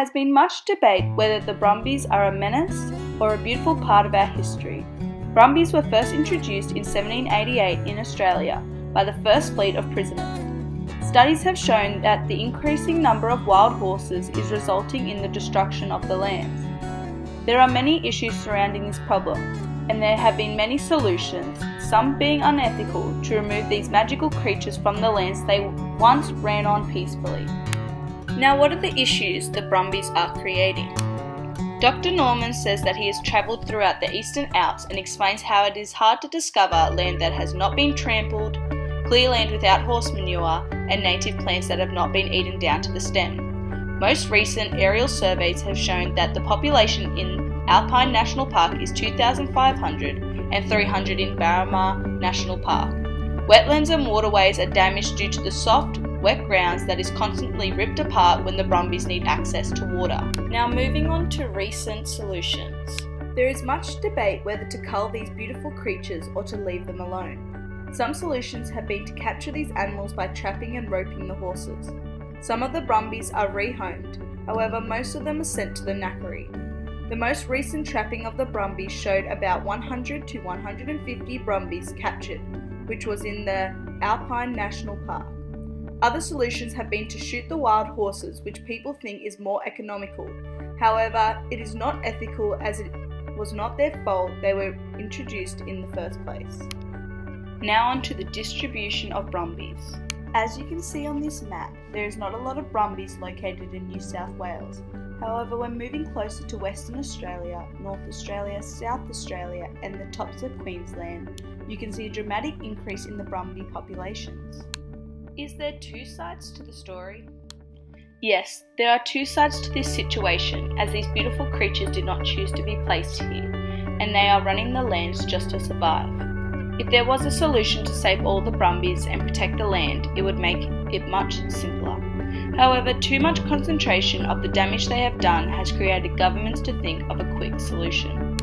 has been much debate whether the Brumbies are a menace or a beautiful part of our history. Brumbies were first introduced in 1788 in Australia by the first fleet of prisoners. Studies have shown that the increasing number of wild horses is resulting in the destruction of the lands. There are many issues surrounding this problem, and there have been many solutions, some being unethical, to remove these magical creatures from the lands they once ran on peacefully. Now, what are the issues the Brumbies are creating? Dr. Norman says that he has travelled throughout the Eastern Alps and explains how it is hard to discover land that has not been trampled, clear land without horse manure, and native plants that have not been eaten down to the stem. Most recent aerial surveys have shown that the population in Alpine National Park is 2,500 and 300 in Briana National Park. Wetlands and waterways are damaged due to the soft, wet grounds that is constantly ripped apart when the Brumbies need access to water. Now moving on to recent solutions. There is much debate whether to cull these beautiful creatures or to leave them alone. Some solutions have been to capture these animals by trapping and roping the horses. Some of the Brumbies are rehomed, however most of them are sent to the knackery. The most recent trapping of the Brumbies showed about 100 to 150 Brumbies captured, which was in the Alpine National Park. Other solutions have been to shoot the wild horses, which people think is more economical. However, it is not ethical as it was not their fault they were introduced in the first place. Now on to the distribution of Brumbies. As you can see on this map, there is not a lot of Brumbies located in New South Wales. However, when moving closer to Western Australia, North Australia, South Australia and the tops of Queensland, you can see a dramatic increase in the Brumby populations. Is there two sides to the story? Yes, there are two sides to this situation, as these beautiful creatures did not choose to be placed here, and they are running the lands just to survive. If there was a solution to save all the Brumbies and protect the land, it would make it much simpler. However, too much concentration of the damage they have done has created governments to think of a quick solution.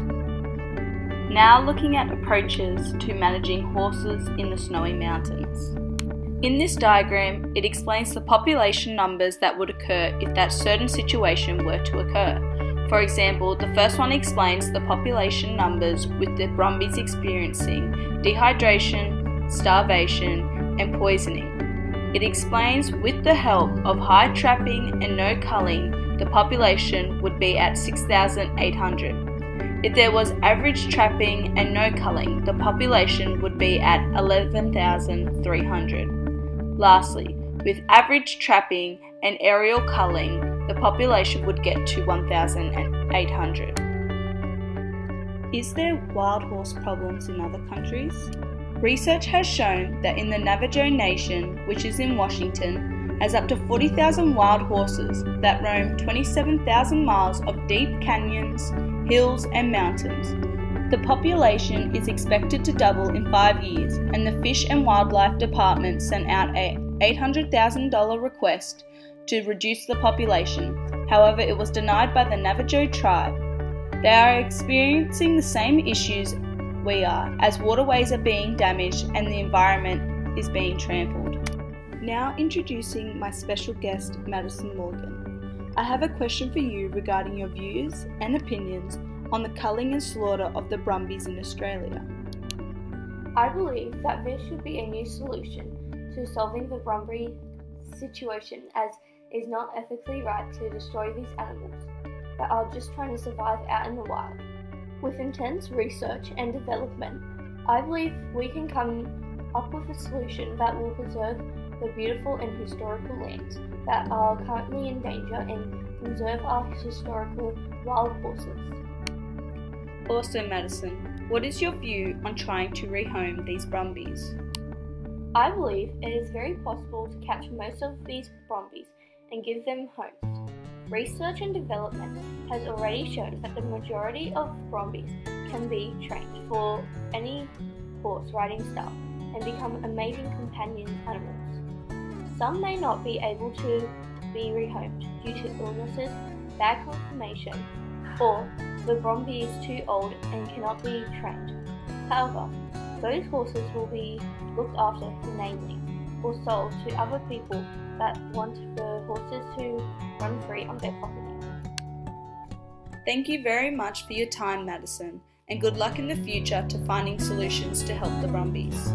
Now looking at approaches to managing horses in the snowy mountains. In this diagram, it explains the population numbers that would occur if that certain situation were to occur. For example, the first one explains the population numbers with the Brumbies experiencing dehydration, starvation, and poisoning. It explains with the help of high trapping and no culling, the population would be at 6,800. If there was average trapping and no culling, the population would be at 11,300. Lastly, with average trapping and aerial culling, the population would get to 1,800. Is there wild horse problems in other countries? Research has shown that in the Navajo Nation, which is in Washington, has up to 40,000 wild horses that roam 27,000 miles of deep canyons, hills and mountains. The population is expected to double in 5 years, and the Fish and Wildlife Department sent out a $800,000 request to reduce the population. However, it was denied by the Navajo tribe. They are experiencing the same issues we are, as waterways are being damaged and the environment is being trampled. Now introducing my special guest, Madison Morgan. I have a question for you regarding your views and opinions on the culling and slaughter of the Brumbies in Australia. I believe that there should be a new solution to solving the Brumby situation, as it is not ethically right to destroy these animals that are just trying to survive out in the wild. With intense research and development, I believe we can come up with a solution that will preserve the beautiful and historical lands that are currently in danger and conserve our historical wild horses. Also, Madison, what is your view on trying to rehome these Brumbies? I believe it is very possible to capture most of these Brumbies and give them homes. Research and development has already shown that the majority of Brumbies can be trained for any horse riding style and become amazing companion animals. Some may not be able to be rehomed due to illnesses, bad conformation, or the Brumby is too old and cannot be trained. However, those horses will be looked after humanely or sold to other people that want the horses to run free on their property. Thank you very much for your time, Madison, and good luck in the future to finding solutions to help the Brumbies.